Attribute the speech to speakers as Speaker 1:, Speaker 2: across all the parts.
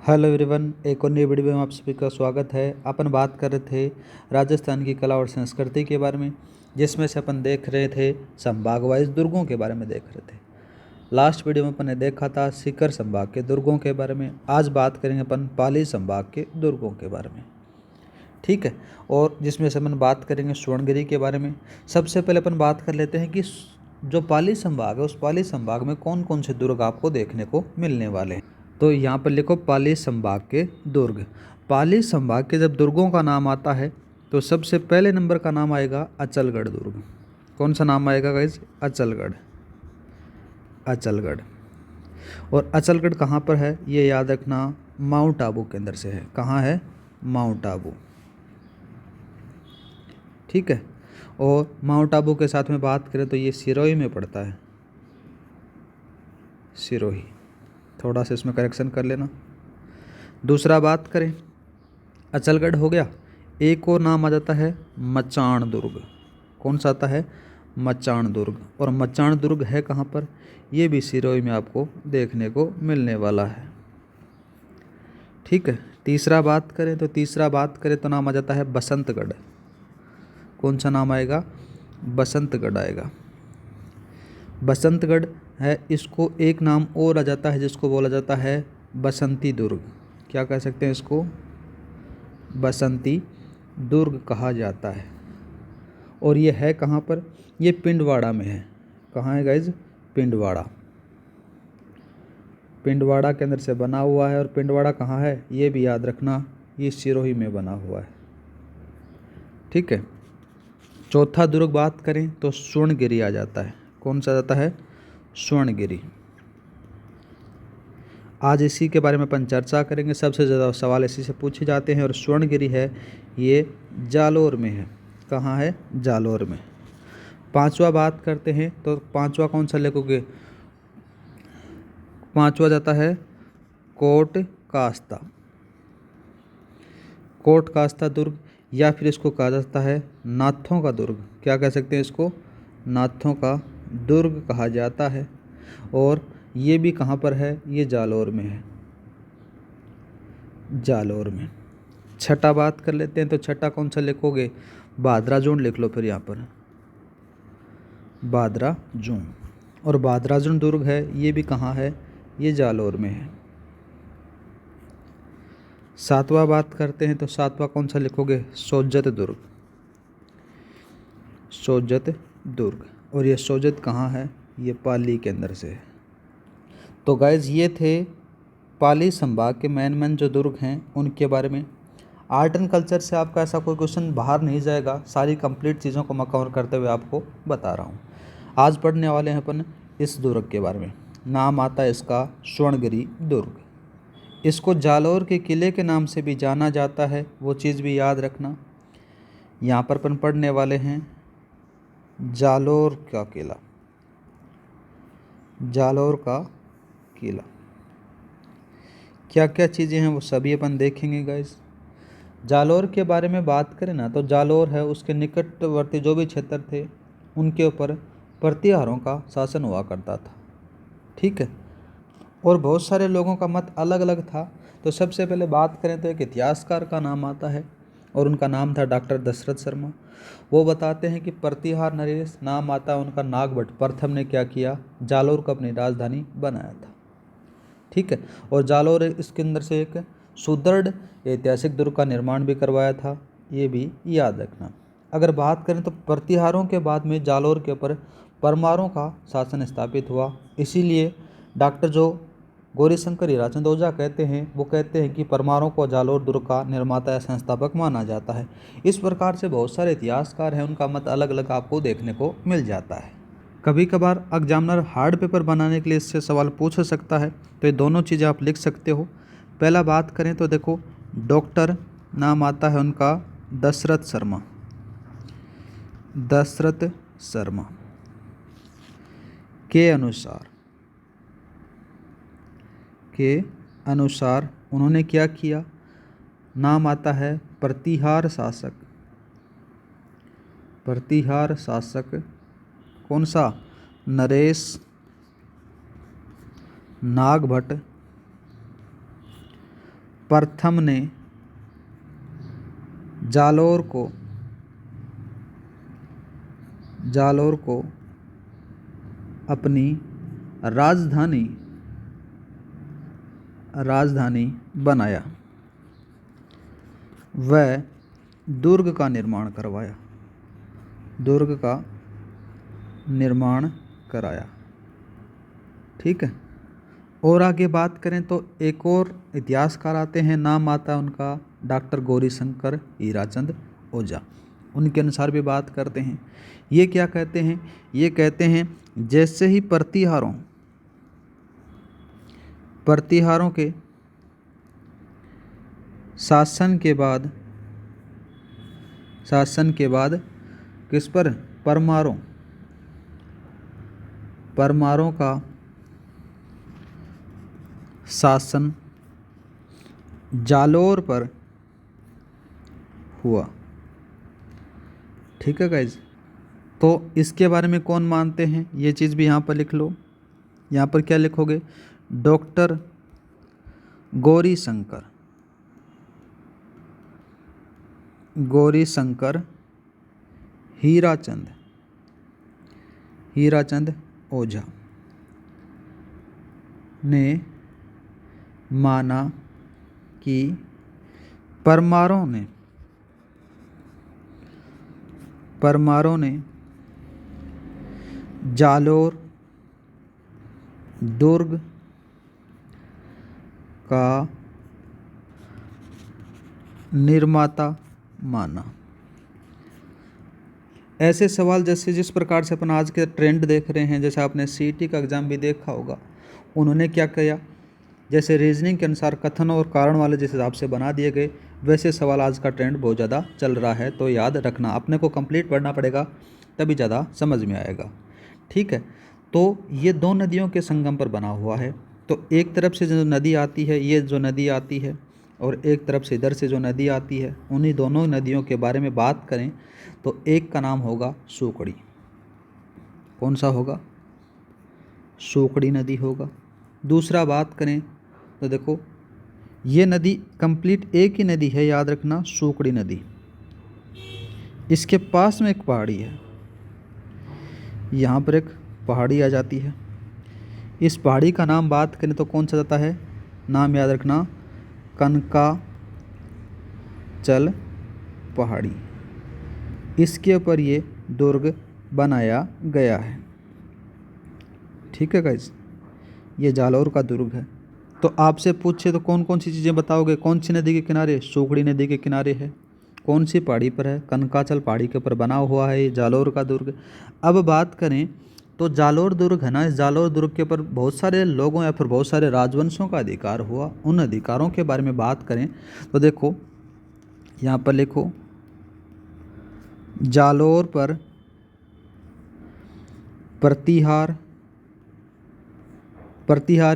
Speaker 1: Hello everyone, एक और नई वीडियो में आप सभी का स्वागत है। अपन बात कर रहे थे राजस्थान की कला और संस्कृति के बारे में, जिसमें से अपन देख रहे थे संभाग वाइज दुर्गों के बारे में देख रहे थे। लास्ट वीडियो में अपन ने देखा था सीकर संभाग के दुर्गों के बारे में। आज बात करेंगे अपन पाली संभाग के दुर्गों के बारे में, ठीक है। और जिसमें से अपन बात करेंगे स्वर्णगिरी के बारे में। सबसे पहले अपन बात कर लेते हैं कि जो पाली संभाग है, उस पाली संभाग में कौन कौन से दुर्ग आपको देखने को मिलने वाले हैं। तो यहाँ पर लिखो पाली संभाग के दुर्ग। पाली संभाग के जब दुर्गों का नाम आता है तो सबसे पहले नंबर का नाम आएगा अचलगढ़ दुर्ग। कौन सा नाम आएगा गाइज? अचलगढ़। अचलगढ़। और अचलगढ़ कहाँ पर है ये याद रखना, माउंट आबू के अंदर से है। कहाँ है? माउंट आबू, ठीक है। और माउंट आबू के साथ में बात करें तो ये सिरोही में पड़ता है। सिरोही, थोड़ा सा इसमें करेक्शन कर लेना। दूसरा बात करें, अचलगढ़ हो गया, एक और नाम आ जाता है मचान दुर्ग। कौन सा आता है? मचान दुर्ग। और मचान दुर्ग है कहाँ पर? ये भी सिरोही में आपको देखने को मिलने वाला है, ठीक है। तीसरा बात करें तो नाम आ जाता है बसंतगढ़। कौन सा नाम आएगा? बसंतगढ़ आएगा। बसंतगढ़ है, इसको एक नाम और आ जाता है जिसको बोला जाता है बसंती दुर्ग। क्या कह सकते हैं इसको? बसंती दुर्ग कहा जाता है। और ये है कहाँ पर? ये पिंडवाड़ा में है। कहाँ है गाइज? पिंडवाड़ा। पिंडवाड़ा के अंदर से बना हुआ है। और पिंडवाड़ा कहाँ है ये भी याद रखना, ये सिरोही में बना हुआ है, ठीक है। चौथा दुर्ग बात करें तो स्वर्णगिरी आ जाता है। कौन सा जाता है? स्वर्णगिरी। आज इसी के बारे में अपन चर्चा करेंगे। सबसे ज़्यादा सवाल इसी से पूछे जाते हैं। और स्वर्णगिरी है ये जालोर में है। कहाँ है? जालोर में। पांचवा बात करते हैं तो पांचवा कौन सा लिखोगे? पांचवा जाता है कोट कास्ता। कोट कास्ता दुर्ग, या फिर इसको कहा जाता है नाथों का दुर्ग। क्या कह सकते हैं इसको? नाथों का दुर्ग कहा जाता है। और ये भी कहाँ पर है? ये जालोर में है। जालोर में। छठा बात कर लेते हैं तो छठा कौन सा लिखोगे? बादराजून लिख लो फिर यहाँ पर, बादराजून। और बादराजून दुर्ग है, ये भी कहाँ है? ये जालोर में है। सातवां बात करते हैं तो सातवां कौन सा लिखोगे? सोजत दुर्ग। सोजत दुर्ग। और ये सोजत कहाँ है? ये पाली के अंदर से है। तो गाइज ये थे पाली संभाग के मेन जो दुर्ग हैं उनके बारे में। आर्ट एंड कल्चर से आपका ऐसा कोई क्वेश्चन बाहर नहीं जाएगा। सारी कंप्लीट चीज़ों को मैं कवर करते हुए आपको बता रहा हूँ। आज पढ़ने वाले हैं अपन इस दुर्ग के बारे में। नाम आता है इसका स्वर्णगिरी दुर्ग। इसको जालोर के किले के नाम से भी जाना जाता है, वो चीज़ भी याद रखना। यहाँ पर अपन पढ़ने वाले हैं जालोर का किला। जालोर का किला क्या क्या चीज़ें हैं वो सभी अपन देखेंगे गाइस। जालोर के बारे में बात करें ना तो जालोर है, उसके निकटवर्ती जो भी क्षेत्र थे उनके ऊपर प्रतिहारों का शासन हुआ करता था, ठीक है। और बहुत सारे लोगों का मत अलग अलग था। तो सबसे पहले बात करें तो एक इतिहासकार का नाम आता है और उनका नाम था डॉक्टर दशरथ शर्मा। वो बताते हैं कि प्रतिहार नरेश नाम आता है उनका नागभट्ट प्रथम ने क्या किया? जालोर को अपनी राजधानी बनाया था, ठीक है। और जालोर इसके अंदर से एक सुदृढ़ ऐतिहासिक दुर्ग का निर्माण भी करवाया था, ये भी याद रखना। अगर बात करें तो प्रतिहारों के बाद में जालोर के ऊपर परमारों का शासन स्थापित हुआ। इसीलिए डॉक्टर जो गौरीशंकर हीराचंद ओझा कहते हैं, वो कहते हैं कि परमारों को जालोर दुर्ग का निर्माता या संस्थापक माना जाता है। इस प्रकार से बहुत सारे इतिहासकार हैं, उनका मत अलग अलग आपको देखने को मिल जाता है। कभी कभार एग्जामिनर हार्ड पेपर बनाने के लिए इससे सवाल पूछ सकता है, तो ये दोनों चीज़ें आप लिख सकते हो। पहला बात करें तो देखो, डॉक्टर नाम आता है उनका दशरथ शर्मा। दशरथ शर्मा के अनुसार उन्होंने क्या किया? नाम आता है प्रतिहार शासक। प्रतिहार शासक कौन सा? नरेश नागभट्ट प्रथम ने जालोर को अपनी राजधानी बनाया। वह दुर्ग का निर्माण कराया। ठीक है। और आगे बात करें तो एक और इतिहासकार आते हैं, नाम आता है उनका डॉक्टर गौरीशंकर हीराचंद ओझा। उनके अनुसार भी बात करते हैं। ये क्या कहते हैं? ये कहते हैं जैसे ही प्रतिहारों के शासन के बाद किस पर? परमारों का शासन जालोर पर हुआ। ठीक है गाइज। तो इसके बारे में कौन मानते हैं, ये चीज़ भी यहाँ पर लिख लो। यहाँ पर क्या लिखोगे? डॉक्टर गौरीशंकर हीराचंद ओझा ने माना कि परमारों ने जालोर दुर्ग का निर्माता माना। ऐसे सवाल जैसे जिस प्रकार से अपन आज के ट्रेंड देख रहे हैं, जैसे आपने सीईटी का एग्ज़ाम भी देखा होगा, उन्होंने क्या किया, जैसे रीजनिंग के अनुसार कथन और कारण वाले जिस हिसाब से बना दिए गए, वैसे सवाल आज का ट्रेंड बहुत ज़्यादा चल रहा है। तो याद रखना, अपने को कंप्लीट पढ़ना पड़ेगा, तभी ज़्यादा समझ में आएगा। ठीक है। तो ये दो नदियों के संगम पर बना हुआ है। तो एक तरफ से जो नदी आती है, ये जो नदी आती है, और एक तरफ से इधर से जो नदी आती है, उन्हीं दोनों नदियों के बारे में बात करें तो एक का नाम होगा सूकड़ी। कौन सा होगा? सूकड़ी नदी होगा। दूसरा बात करें तो देखो, ये नदी कंप्लीट एक ही नदी है, याद रखना, सूकड़ी नदी। इसके पास में एक पहाड़ी है, यहाँ पर एक पहाड़ी आ जाती है। इस पहाड़ी का नाम बात करें तो कौन सा जाता है? नाम याद रखना, कनकाचल पहाड़ी। इसके ऊपर ये दुर्ग बनाया गया है। ठीक है गाइस, ये जालोर का दुर्ग है। तो आपसे पूछे तो कौन कौन सी चीज़ें बताओगे? कौन सी नदी के किनारे? सूकड़ी नदी के किनारे है। कौन सी पहाड़ी पर है? कनकाचल पहाड़ी के ऊपर बना हुआ है ये जालोर का दुर्ग। अब बात करें तो जालोर दुर्ग है ना, इस जालोर दुर्ग के ऊपर बहुत सारे लोगों या फिर बहुत सारे राजवंशों का अधिकार हुआ। उन अधिकारों के बारे में बात करें तो देखो, यहाँ पर लिखो, जालोर पर प्रतिहार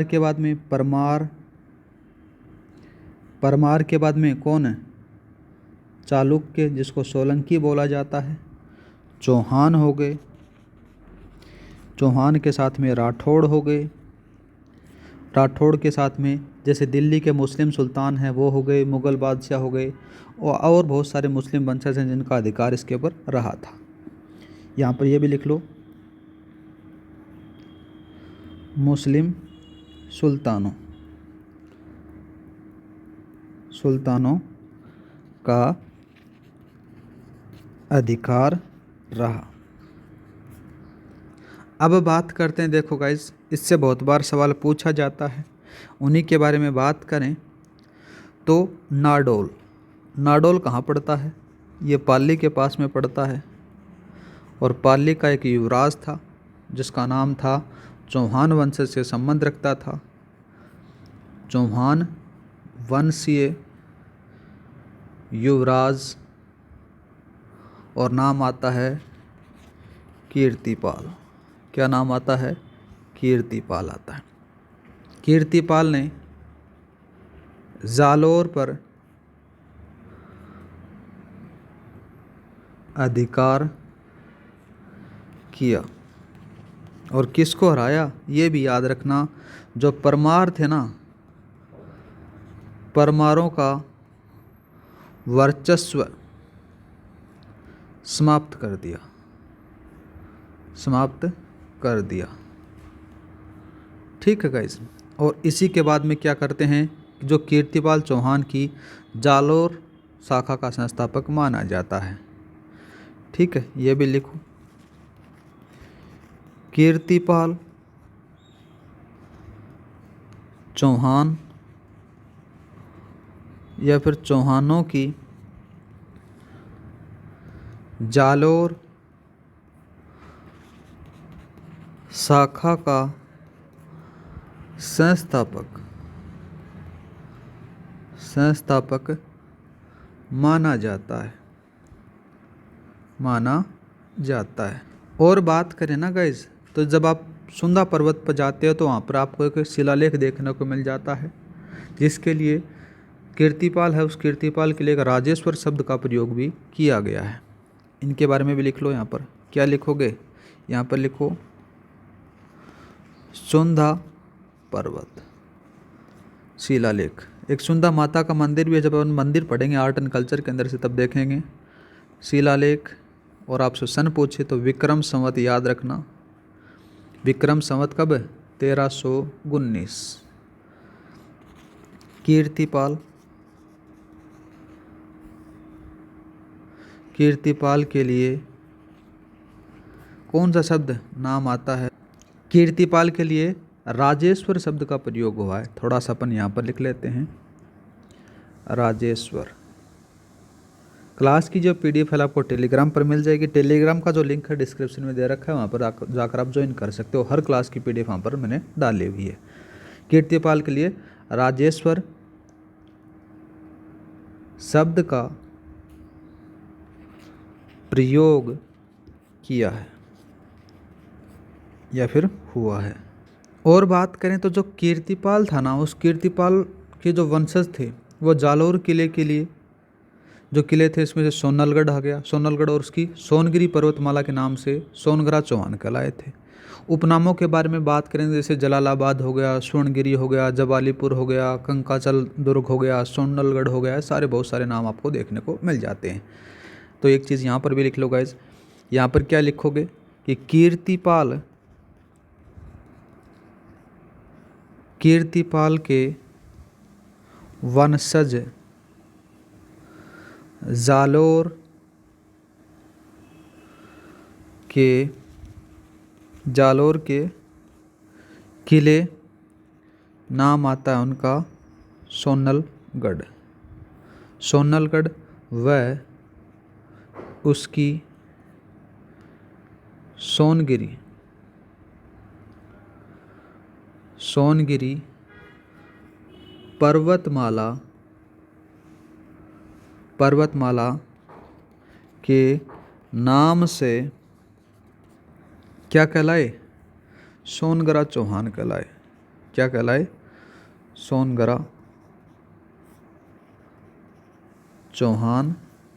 Speaker 1: के बाद में परमार के बाद में कौन है? चालुक्य, जिसको सोलंकी बोला जाता है। चौहान हो गए, चौहान के साथ में राठौड़ हो गए, राठौड़ के साथ में जैसे दिल्ली के मुस्लिम सुल्तान हैं वो हो गए, मुग़ल बादशाह हो गए, और बहुत सारे मुस्लिम वंशज हैं जिनका अधिकार इसके ऊपर रहा था। यहाँ पर ये भी लिख लो, मुस्लिम सुल्तानों का अधिकार रहा। अब बात करते हैं, देखो गाइस, इससे बहुत बार सवाल पूछा जाता है, उन्हीं के बारे में बात करें तो नाडोल कहाँ पड़ता है? ये पाली के पास में पड़ता है। और पाली का एक युवराज था जिसका नाम था, चौहान वंश से संबंध रखता था, चौहान वंशीय युवराज, और नाम आता है कीर्तिपाल। क्या नाम आता है? कीर्तिपाल आता है। कीर्तिपाल ने जालोर पर अधिकार किया और किसको हराया? ये भी याद रखना, जो परमार थे ना, परमारों का वर्चस्व समाप्त कर दिया, समाप्त कर दिया। ठीक है गाइस। और इसी के बाद में क्या करते हैं, जो कीर्तिपाल चौहान की जालोर शाखा का संस्थापक माना जाता है। ठीक है, ये भी लिखो, कीर्तिपाल चौहान या फिर चौहानों की जालोर शाखा का संस्थापक माना जाता है, माना जाता है। और बात करें ना गाइज, तो जब आप सुंदा पर्वत पर जाते हो तो वहाँ पर आपको एक शिलालेख देखने को मिल जाता है, जिसके लिए कीर्तिपाल है, उस कीर्तिपाल के लिए एक राजेश्वर शब्द का प्रयोग भी किया गया है। इनके बारे में भी लिख लो। यहाँ पर क्या लिखोगे, यहाँ पर लिखो सुंदा पर्वत शिलालेख। एक सुंदा माता का मंदिर भी है, जब अपन मंदिर पढ़ेंगे आर्ट एंड कल्चर के अंदर से तब देखेंगे। शिलालेख, और आपसे सन पूछे तो विक्रम संवत याद रखना। विक्रम संवत कब है, 1319। कीर्तिपाल के लिए कौन सा शब्द नाम आता है, कीर्तिपाल के लिए राजेश्वर शब्द का प्रयोग हुआ है। थोड़ा सा अपन यहाँ पर लिख लेते हैं, राजेश्वर। क्लास की जो पीडीएफ है आपको टेलीग्राम पर मिल जाएगी। टेलीग्राम का जो लिंक है डिस्क्रिप्शन में दे रखा है, वहाँ पर जाकर आप ज्वाइन कर सकते हो। हर क्लास की पीडीएफ वहाँ पर मैंने डाली हुई है। कीर्तिपाल के लिए राजेश्वर शब्द का प्रयोग किया है या फिर हुआ है। और बात करें तो जो कीर्तिपाल था ना, उस कीर्तिपाल के जो वंशज थे वो जालोर किले के लिए जो किले थे, इसमें से सोनलगढ़ आ गया, सोनलगढ़, और उसकी सोनगिरी पर्वतमाला के नाम से सोनगरा चौहान कहलाए थे। उपनामों के बारे में बात करें जैसे जलालाबाद हो गया, स्वर्णगिरी हो गया, जबालीपुर हो गया, कंकाचल दुर्ग हो गया, सोनलगढ़ हो गया, सारे बहुत सारे नाम आपको देखने को मिल जाते हैं। तो एक चीज़ यहाँ पर भी लिख लो गाइज, यहाँ पर क्या लिखोगे कि कीर्तिपाल के वंशज जालोर के किले नाम आता है उनका सोनलगढ़। सोनलगढ़ व उसकी सोनगिरी पर्वतमाला के नाम से क्या कहलाए, सोनगरा चौहान कहलाए। क्या कहलाए, सोनगरा चौहान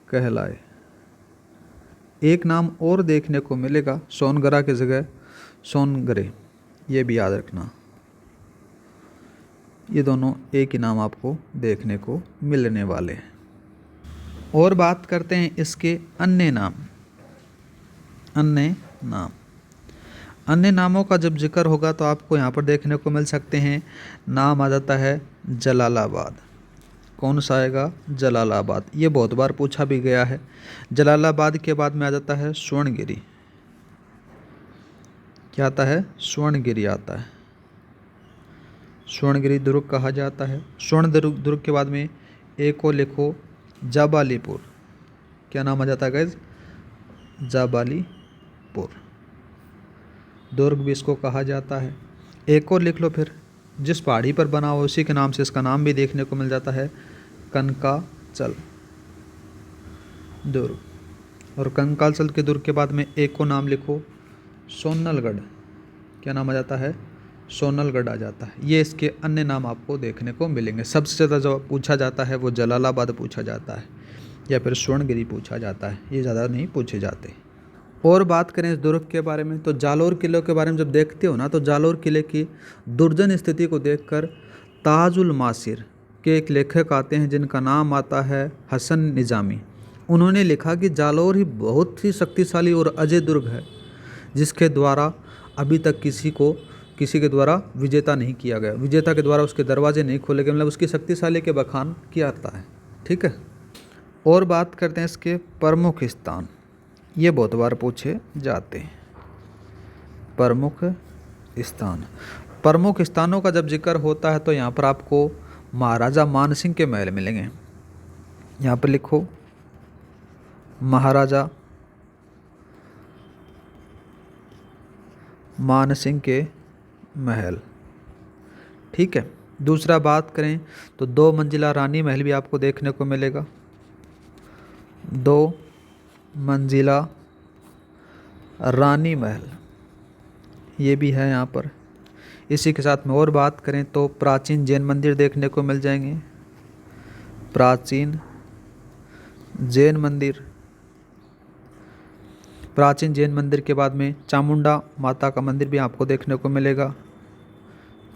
Speaker 1: कहलाए। एक नाम और देखने को मिलेगा सोनगरा की जगह सोनगरे, ये भी याद रखना। ये दोनों एक ही नाम आपको देखने को मिलने वाले हैं। और बात करते हैं इसके अन्य नामों का जब जिक्र होगा तो आपको यहाँ पर देखने को मिल सकते हैं। नाम आ जाता है जलालाबाद। कौन सा आएगा, जलालाबाद। ये बहुत बार पूछा भी गया है। जलालाबाद के बाद में आ जाता है स्वर्णगिरी। क्या आता है, स्वर्णगिरी आता है। स्वर्णगिरी दुर्ग कहा जाता है। स्वर्ण दुर्ग के बाद में एक को लिखो जाबालीपुर। क्या नाम आ जाता है गाइज, जाबालीपुर दुर्ग भी इसको कहा जाता है। एक और लिख लो फिर, जिस पहाड़ी पर बना हो उसी के नाम से इसका नाम भी देखने को मिल जाता है, कंकाचल दुर्ग। और कंकाचल के दुर्ग के बाद में एक को नाम लिखो सोनलगढ़। क्या नाम आ जाता है, सोनलगढ़ आ जाता है। ये इसके अन्य नाम आपको देखने को मिलेंगे। सबसे ज़्यादा जो पूछा जाता है वो जलालाबाद पूछा जाता है या फिर स्वर्णगिरी पूछा जाता है, ये ज़्यादा नहीं पूछे जाते। और बात करें इस दुर्ग के बारे में तो जालोर किले के बारे में जब देखते हो ना, तो जालोर किले की दुर्जन स्थिति को देखकर ताजुल मासिर के एक लेखक आते हैं जिनका नाम आता है हसन निजामी। उन्होंने लिखा कि जालौर ही बहुत ही शक्तिशाली और अजय दुर्ग है जिसके द्वारा अभी तक किसी के द्वारा विजेता नहीं किया गया, विजेता के द्वारा उसके दरवाजे नहीं खोले गए, मतलब उसकी शक्तिशाली के बखान किया जाता है। ठीक है, और बात करते हैं इसके प्रमुख स्थान। ये बहुत बार पूछे जाते हैं प्रमुख स्थान। प्रमुख स्थानों का जब जिक्र होता है तो यहाँ पर आपको महाराजा मानसिंह के महल मिलेंगे। यहाँ पर लिखो महाराजा मानसिंह के महल। ठीक है, दूसरा बात करें तो 2 मंजिला रानी महल भी आपको देखने को मिलेगा। 2 मंजिला रानी महल ये भी है यहाँ पर। इसी के साथ में और बात करें तो प्राचीन जैन मंदिर देखने को मिल जाएंगे। प्राचीन जैन मंदिर, प्राचीन जैन मंदिर के बाद में चामुंडा माता का मंदिर भी आपको देखने को मिलेगा।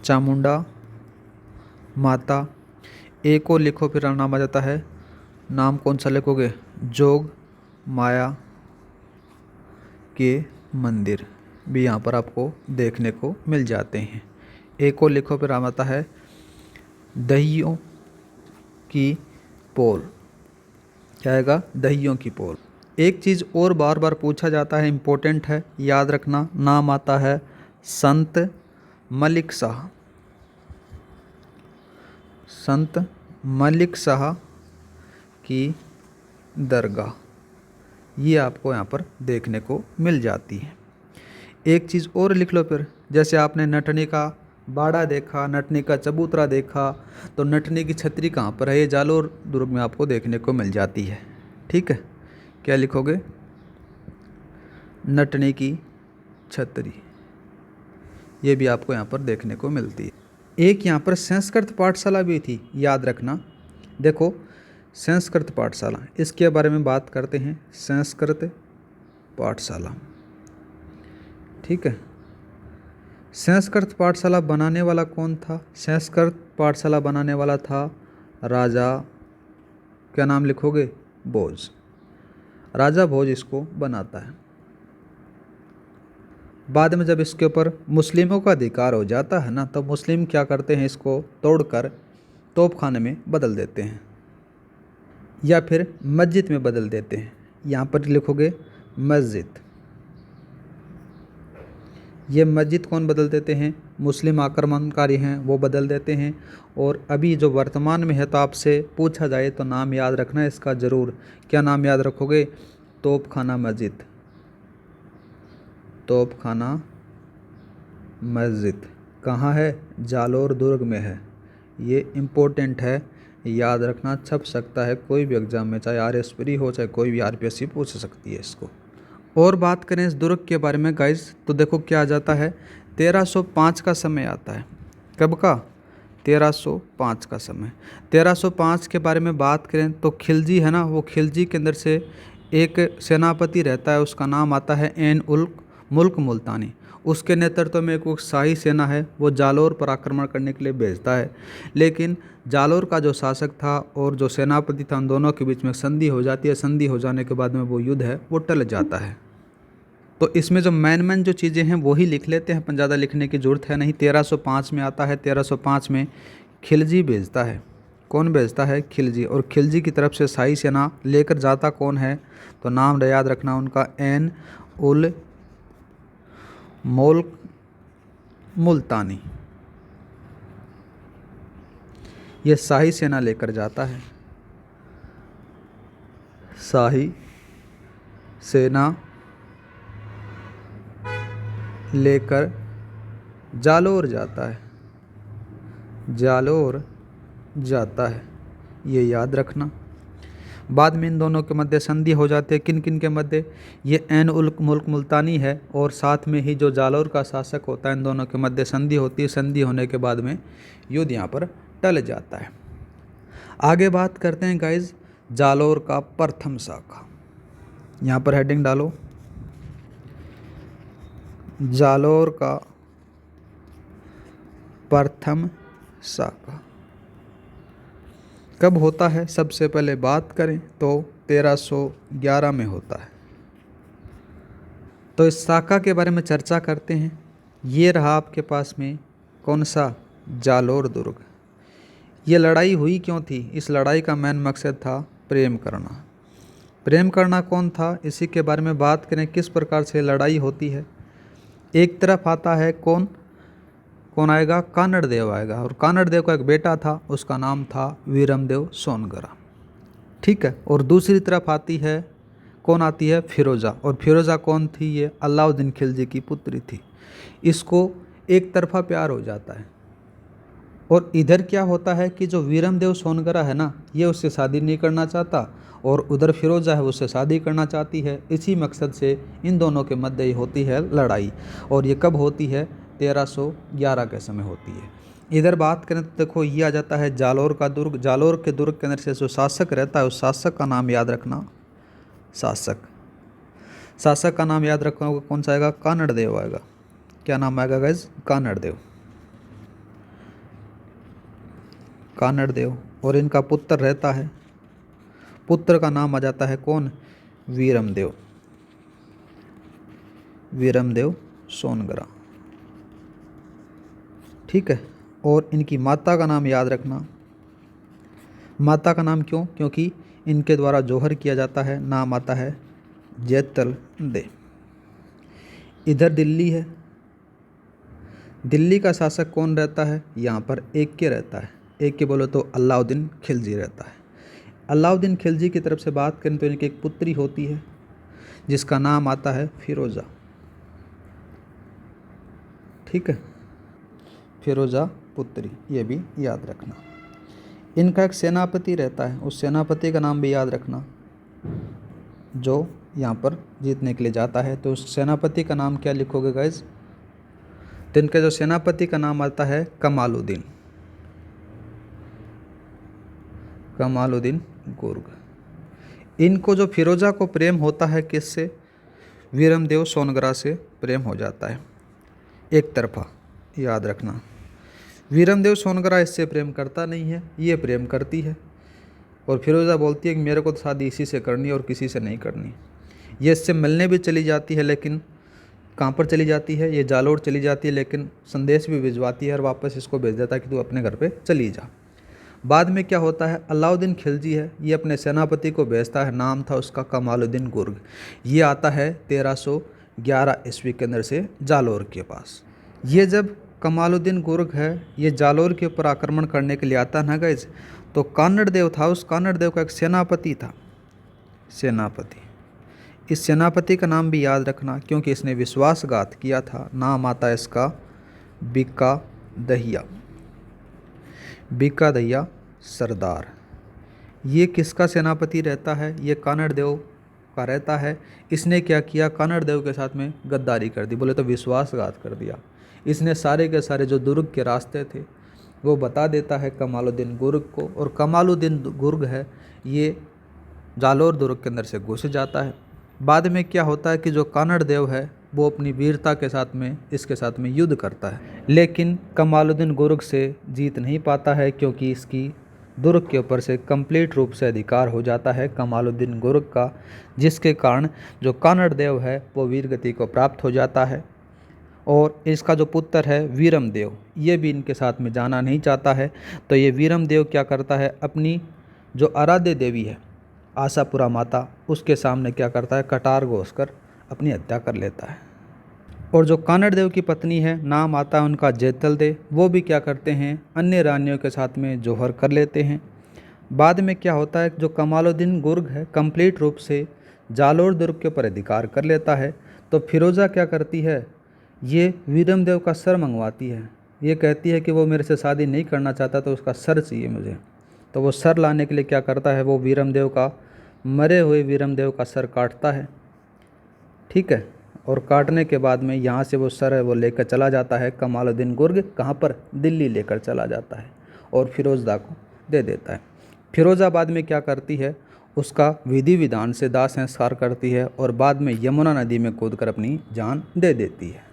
Speaker 1: चामुंडा माता, एक और लिखो फिर नाम आ जाता है। नाम कौन सा लिखोगे? जोग माया के मंदिर भी यहाँ पर आपको देखने को मिल जाते हैं। एक और लिखो फिर नाम आता है दहियों की पोल। क्या आएगा? दहियों की पोल। एक चीज़ और बार बार पूछा जाता है, इम्पोर्टेंट है, याद रखना। नाम आता है संत मलिक शाह। संत मलिक शाह की दरगाह ये आपको यहाँ पर देखने को मिल जाती है। एक चीज़ और लिख लो फिर, जैसे आपने नटनी का बाड़ा देखा, नटनी का चबूतरा देखा, तो नटनी की छतरी कहाँ पर है? ये जालौर दुर्ग में आपको देखने को मिल जाती है। ठीक है, क्या लिखोगे? नटनी की छतरी ये भी आपको यहाँ पर देखने को मिलती है। एक यहाँ पर संस्कृत पाठशाला भी थी, याद रखना। देखो संस्कृत पाठशाला, इसके बारे में बात करते हैं। संस्कृत पाठशाला, ठीक है। संस्कृत पाठशाला बनाने वाला कौन था? संस्कृत पाठशाला बनाने वाला था राजा, क्या नाम लिखोगे? भोज। राजा भोज इसको बनाता है। बाद में जब इसके ऊपर मुस्लिमों का अधिकार हो जाता है ना, तो मुस्लिम क्या करते हैं, इसको तोड़कर तोपखाने में बदल देते हैं या फिर मस्जिद में बदल देते हैं। यहाँ पर लिखोगे मस्जिद। ये मस्जिद कौन बदल देते हैं? मुस्लिम आक्रमणकारी हैं वो बदल देते हैं। और अभी जो वर्तमान में है, तो आपसे पूछा जाए तो नाम याद रखना इसका ज़रूर। क्या नाम याद रखोगे? तोपखाना मस्जिद। तोपखाना मस्जिद कहाँ है? जालौर दुर्ग में है। ये इम्पोर्टेंट है, याद रखना। छप सकता है कोई भी एग्ज़ाम में, चाहे RSP हो चाहे कोई भी RPSC पूछ सकती है इसको। और बात करें इस दुर्ग के बारे में गाइस, तो देखो क्या आ जाता है, 1305 का समय आता है। कब का? 1305 का समय। 1305 के बारे में बात करें तो खिलजी है ना, वो खिलजी के अंदर से एक सेनापति रहता है, उसका नाम आता है एन उल मुल्क मुल्तानी। उसके नेतृत्व में एक शाही सेना है, वो जालौर पर आक्रमण करने के लिए भेजता है। लेकिन जालौर का जो शासक था और जो सेनापति था, उन दोनों के बीच में संधि हो जाती है। संधि हो जाने के बाद में वो युद्ध है वो टल जाता है। तो इसमें जो मेन जो चीज़ें हैं वही लिख लेते हैं, अपन ज़्यादा लिखने की ज़रूरत है नहीं। 1305 में आता है। 1305 में खिलजी भेजता है। कौन भेजता है? खिलजी। और खिलजी की तरफ से शाही सेना लेकर जाता कौन है? तो नाम याद रखना उनका, एन उल मुल्क मुल्तानी। ये शाही सेना लेकर जाता है। शाही सेना लेकर जालौर जाता है। जालौर जाता है, ये याद रखना। बाद में इन दोनों के मध्य संधि हो जाती है। किन किन के मध्य? ये एन उल मुल्क मुल्तानी है और साथ में ही जो जालौर का शासक होता है, इन दोनों के मध्य संधि होती है। संधि होने के बाद में युद्ध यहाँ पर टल जाता है। आगे बात करते हैं गाइज जालौर का प्रथम शाखा। यहाँ पर हेडिंग डालो, जालौर का प्रथम शाखा। कब होता है, सबसे पहले बात करें तो 1311 में होता है। तो इस साका के बारे में चर्चा करते हैं। ये रहा आपके पास में कौन सा, जालोर दुर्ग। ये लड़ाई हुई क्यों थी? इस लड़ाई का मेन मकसद था प्रेम करना। प्रेम करना कौन था, इसी के बारे में बात करें, किस प्रकार से लड़ाई होती है। एक तरफ आता है कौन कौन आएगा, कानड़ देव आएगा, और कानड़ देव का एक बेटा था, उसका नाम था वीरमदेव सोनगरा। ठीक है। और दूसरी तरफ आती है कौन, आती है फिरोज़ा। और फिरोज़ा कौन थी, ये अलाउद्दीन खिलजी की पुत्री थी। इसको एक तरफा प्यार हो जाता है। और इधर क्या होता है कि जो वीरमदेव सोनगरा है ना, ये उससे शादी नहीं करना चाहता, और उधर फिरोज़ा है उससे शादी करना चाहती है। इसी मकसद से इन दोनों के मध्य होती है लड़ाई। और ये कब होती है, 1311 के समय होती है। इधर बात करें तो देखो, ये आ जाता है जालोर का दुर्ग। जालोर के दुर्ग के अंदर से जो शासक रहता है, उस शासक का नाम याद रखना, शासक का नाम याद रखना कौन सा आएगा, कानड़ देव आएगा। क्या नाम आएगा गाइस, कानड़ देव। कानड़ देव। और इनका पुत्र रहता है, पुत्र का नाम आ जाता है कौन, वीरमदेव, वीरमदेव सोनगरा। ठीक है। और इनकी माता का नाम याद रखना। माता का नाम क्यों, क्योंकि इनके द्वारा जोहर किया जाता है, नाम आता है जैतल दे। इधर दिल्ली है। दिल्ली का शासक कौन रहता है, यहाँ पर एक के रहता है। एक के बोलो तो अलाउद्दीन खिलजी रहता है। अलाउद्दीन खिलजी की तरफ से बात करें तो इनकी एक पुत्री होती है जिसका नाम आता है फिरोज़ा। ठीक है, फिरोज़ा पुत्री, ये भी याद रखना। इनका एक सेनापति रहता है, उस सेनापति का नाम भी याद रखना जो यहाँ पर जीतने के लिए जाता है। तो उस सेनापति का नाम क्या लिखोगे गाइज, तो इनका जो सेनापति का नाम आता है कमालुद्दीन, कमालुद्दीन गुर्ग। इनको जो फिरोज़ा को प्रेम होता है किससे, वीरमदेव सोनगरा से प्रेम हो जाता है, एक तरफा, याद रखना। वीरमदेव सोनगरा इससे प्रेम करता नहीं है, ये प्रेम करती है। और फिरोज़ा बोलती है कि मेरे को तो शादी इसी से करनी है और किसी से नहीं करनी। ये इससे मिलने भी चली जाती है, लेकिन कहाँ पर चली जाती है, ये जालोर चली जाती है, लेकिन संदेश भी भिजवाती है और वापस इसको भेज देता है कि तू अपने घर पे चली जा। बाद में क्या होता है, अलाउद्दीन खिलजी है, ये अपने सेनापति को भेजता है, नाम था उसका कमालुद्दीन गुर्ग। ये आता है 1311 ईस्वी के अंदर से जालोर के पास। ये जब कमालुद्दीन गुर्ग है, ये जालोर के ऊपर आक्रमण करने के लिए आता है ना गाइज, तो कानड़ देव था, उस कानड़ देव का एक सेनापति था, सेनापति। इस सेनापति का नाम भी याद रखना क्योंकि इसने विश्वासघात किया था। नाम आता है इसका बीका दहिया, बीका दहिया सरदार। ये किसका सेनापति रहता है, ये कानड़ देव का रहता है। इसने क्या किया, कानड़ देव के साथ में गद्दारी कर दी, बोले तो विश्वासघात कर दिया। इसने सारे के सारे जो दुर्ग के रास्ते थे वो बता देता है कमालुद्दीन गुर्ग को, और कमालुद्दीन गुर्ग है ये जालोर दुर्ग के अंदर से घुस जाता है। बाद में क्या होता है कि जो कानड़ देव है वो अपनी वीरता के साथ में इसके साथ में युद्ध करता है, लेकिन कमालुद्दीन गुर्ग से जीत नहीं पाता है क्योंकि इसकी दुर्ग के ऊपर से कंप्लीट रूप से अधिकार हो जाता है कमालुद्दीन गुर्ग का, जिसके कारण जो कानड़ देव है वो वीरगति को प्राप्त हो जाता है। और इसका जो पुत्र है वीरमदेव, ये भी इनके साथ में जाना नहीं चाहता है। तो ये वीरमदेव क्या करता है, अपनी जो आराध्य देवी है आशापुरा माता, उसके सामने क्या करता है, कटार घोंसकर अपनी हत्या कर लेता है। और जो कानड़ देव की पत्नी है, नाम आता है उनका जैतल दे, वो भी क्या करते हैं, अन्य रानियों के साथ में जोहर कर लेते हैं। बाद में क्या होता है, जो कमालुद्दीन गुर्ग है कंप्लीट रूप से जालोर दुर्ग के ऊपर अधिकार कर लेता है। तो फिरोज़ा क्या करती है, ये वीरमदेव का सर मंगवाती है। ये कहती है कि वो मेरे से शादी नहीं करना चाहता, तो उसका सर चाहिए मुझे। तो वो सर लाने के लिए क्या करता है, वो वीरमदेव का, मरे हुए वीरमदेव का सर काटता है। ठीक है। और काटने के बाद में यहाँ से वो सर है वो लेकर चला जाता है कमालुद्दीन गुर्ग, कहाँ पर, दिल्ली लेकर चला जाता है और फिरोज़ा को दे देता है। फिरोज़ा बाद में क्या करती है, उसका विधि विधान से दाह संस्कार करती है और बाद में यमुना नदी में कूदकर अपनी जान दे देती है।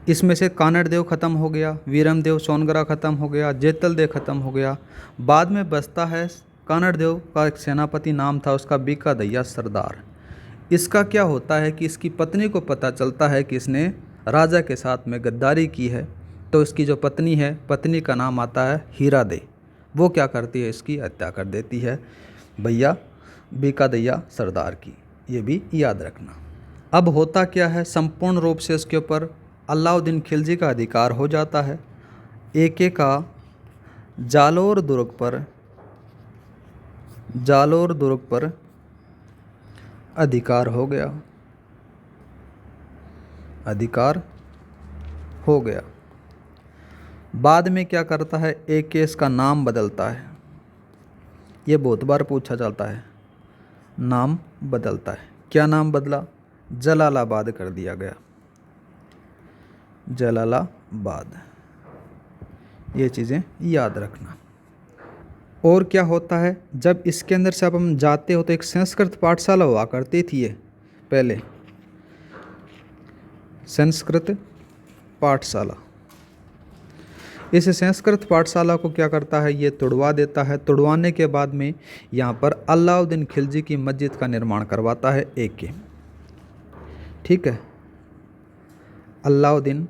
Speaker 1: इसमें से कानड़ देव ख़त्म हो गया, वीरम देव सोनगरा ख़त्म हो गया, जेतल देव ख़त्म हो गया। बाद में बचता है कानड़ देव का एक सेनापति नाम था उसका बीका दैया सरदार। इसका क्या होता है कि इसकी पत्नी को पता चलता है कि इसने राजा के साथ में गद्दारी की है, तो इसकी जो पत्नी है, पत्नी का नाम आता है हीरा दे। वो क्या करती है, इसकी हत्या कर देती है भैया बीका दैया सरदार की। ये भी याद रखना। अब होता क्या है, संपूर्ण रूप से इसके ऊपर अलाउद्दीन खिलजी का अधिकार हो जाता है। एके का जालोर दुर्ग पर अधिकार हो गया, बाद में क्या करता है, एके इसका नाम बदलता है। ये बहुत बार पूछा जाता है, नाम बदलता है। क्या नाम बदला, जलालाबाद कर दिया गया, जलालाबाद। ये चीज़ें याद रखना। और क्या होता है, जब इसके अंदर से अब हम जाते हो तो एक संस्कृत पाठशाला हुआ करती थी। ये पहले संस्कृत पाठशाला, इस संस्कृत पाठशाला को क्या करता है, ये तुड़वा देता है। तुड़वाने के बाद में यहाँ पर अलाउद्दीन खिलजी की मस्जिद का निर्माण करवाता है एके। ठीक है, अलाउद्दीन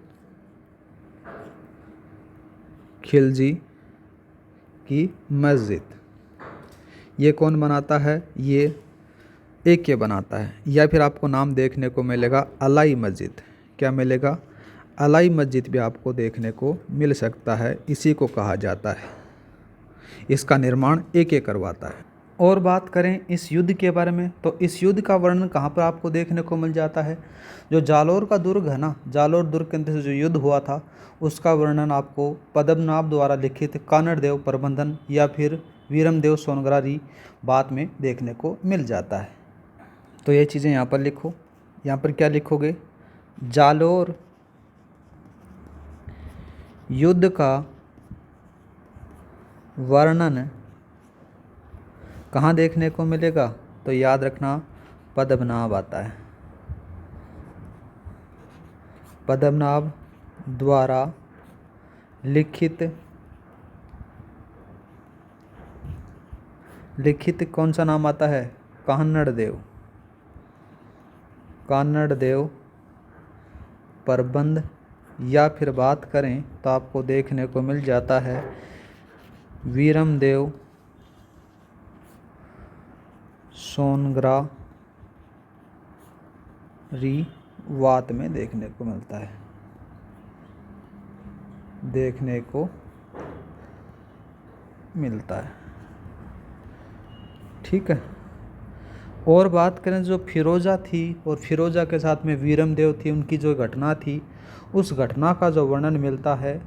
Speaker 1: खिलजी की मस्जिद, ये कौन बनाता है, ये एके बनाता है। या फिर आपको नाम देखने को मिलेगा अलाई मस्जिद। क्या मिलेगा, अलाई मस्जिद भी आपको देखने को मिल सकता है। इसी को कहा जाता है, इसका निर्माण एके करवाता है। और बात करें इस युद्ध के बारे में, तो इस युद्ध का वर्णन कहाँ पर आपको देखने को मिल जाता है, जो जालोर का दुर्ग है ना, जालोर दुर्ग के अंदर से जो युद्ध हुआ था उसका वर्णन आपको पद्मनाभ द्वारा लिखित कानड़ देव प्रबंधन या फिर वीरम देव सोनगरारी बात में देखने को मिल जाता है। तो ये चीज़ें यहाँ पर लिखो। यहाँ पर क्या लिखोगे, जालोर युद्ध का वर्णन कहाँ देखने को मिलेगा, तो याद रखना पद्मनाभ आता है, पद्मनाभ द्वारा लिखित कौन सा नाम आता है, कानड़ देव प्रबंध। या फिर बात करें तो आपको देखने को मिल जाता है वीरम देव सोनगरारी वात में देखने को मिलता है, ठीक है। और बात करें जो फिरोजा थी और फिरोजा के साथ में वीरम देव थी, उनकी जो घटना थी, उस घटना का जो वर्णन मिलता है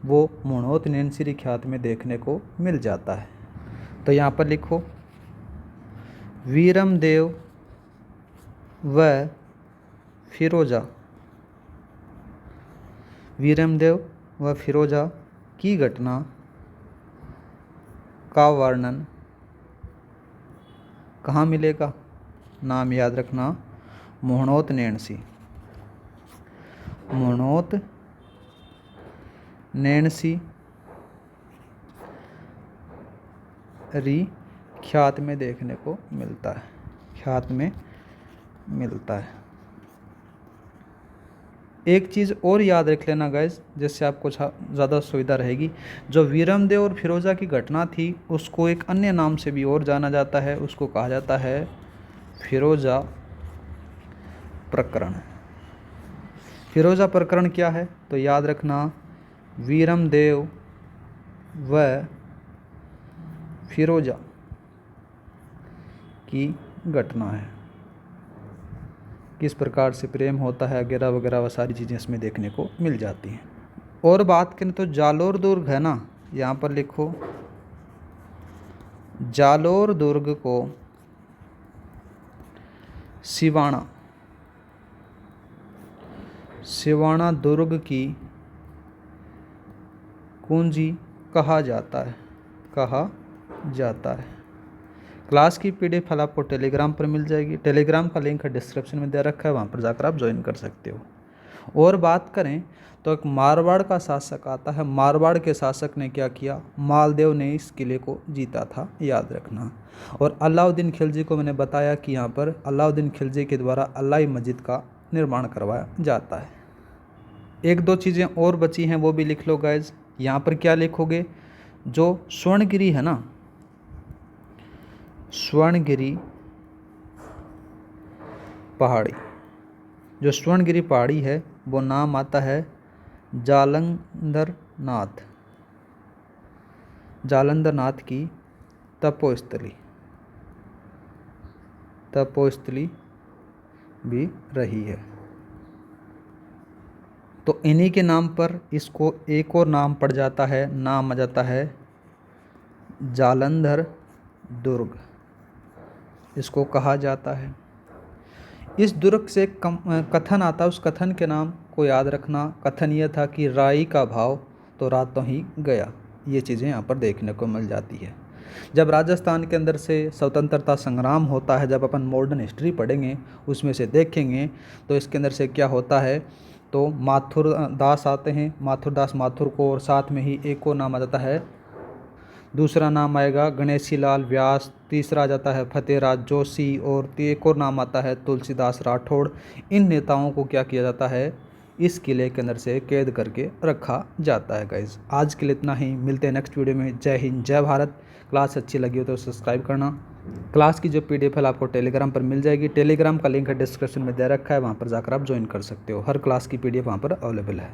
Speaker 1: वो मुणोत नैनसिरी ख्यात में देखने को मिल जाता है। तो यहाँ पर लिखो, वीरम देव व फिरोजा की घटना का वर्णन कहाँ मिलेगा, नाम याद रखना मुणोत नैनसी री ख्यात में देखने को मिलता है, एक चीज़ और याद रख लेना गाइज, जिससे आपको ज़्यादा सुविधा रहेगी। जो वीरम देव और फिरोजा की घटना थी उसको एक अन्य नाम से भी और जाना जाता है, उसको कहा जाता है फिरोजा प्रकरण। फिरोजा प्रकरण क्या है, तो याद रखना वीरम देव व फिरोजा की घटना है, किस प्रकार से प्रेम होता है वगैरह वगैरह, वह सारी चीज़ें इसमें देखने को मिल जाती हैं। और बात करें तो जालोर दुर्ग है ना, यहाँ पर लिखो, जालोर दुर्ग को सिवाना दुर्ग की कुंजी कहा जाता है। क्लास की पीडीएफ फाइल आपको टेलीग्राम पर मिल जाएगी। टेलीग्राम का लिंक डिस्क्रिप्शन में दे रखा है, वहाँ पर जाकर आप ज्वाइन कर सकते हो। और बात करें तो एक मारवाड़ का शासक आता है। मारवाड़ के शासक ने क्या किया, मालदेव ने इस किले को जीता था, याद रखना। और अलाउद्दीन खिलजी को मैंने बताया कि यहाँ पर अलाउद्दीन खिलजी के द्वारा अलाई मस्जिद का निर्माण करवाया जाता है। एक दो चीज़ें और बची हैं वो भी लिख लो गाइज। यहाँ पर क्या लिखोगे, जो स्वर्णगिरी है ना, स्वर्णगिरी पहाड़ी, जो स्वर्णगिरी पहाड़ी है वो नाम आता है जालंधर नाथ, जालंधर नाथ की तपोस्थली, तपोस्थली भी रही है। तो इन्हीं के नाम पर इसको एक और नाम पड़ जाता है, नाम आ जाता है जालंधर दुर्ग, इसको कहा जाता है। इस दुर्ग से कथन आता है, उस कथन के नाम को याद रखना। कथन यह था कि राई का भाव तो रातों ही गया। ये चीज़ें यहाँ पर देखने को मिल जाती है। जब राजस्थान के अंदर से स्वतंत्रता संग्राम होता है, जब अपन मॉडर्न हिस्ट्री पढ़ेंगे उसमें से देखेंगे तो इसके अंदर से क्या होता है, तो माथुर दास आते हैं, माथुर दास माथुर को, और साथ में ही एक और नाम आ जाता है, दूसरा नाम आएगा गणेशी लाल व्यास, तीसरा आ जाता है फतेहराज जोशी, और एक और नाम आता है तुलसीदास राठौड़। इन नेताओं को क्या किया जाता है, इस किले के अंदर से कैद करके रखा जाता है। गाइज आज के लिए इतना ही, मिलते हैं नेक्स्ट वीडियो में। जय हिंद, जय भारत। क्लास अच्छी लगी हो तो सब्सक्राइब करना। क्लास की जो PDF है आपको टेलीग्राम पर मिल जाएगी, टेलीग्राम का लिंक है डिस्क्रिप्शन में दे रखा है, वहाँ पर जाकर आप ज्वाइन कर सकते हो। हर क्लास की PDF वहाँ पर अवेलेबल है।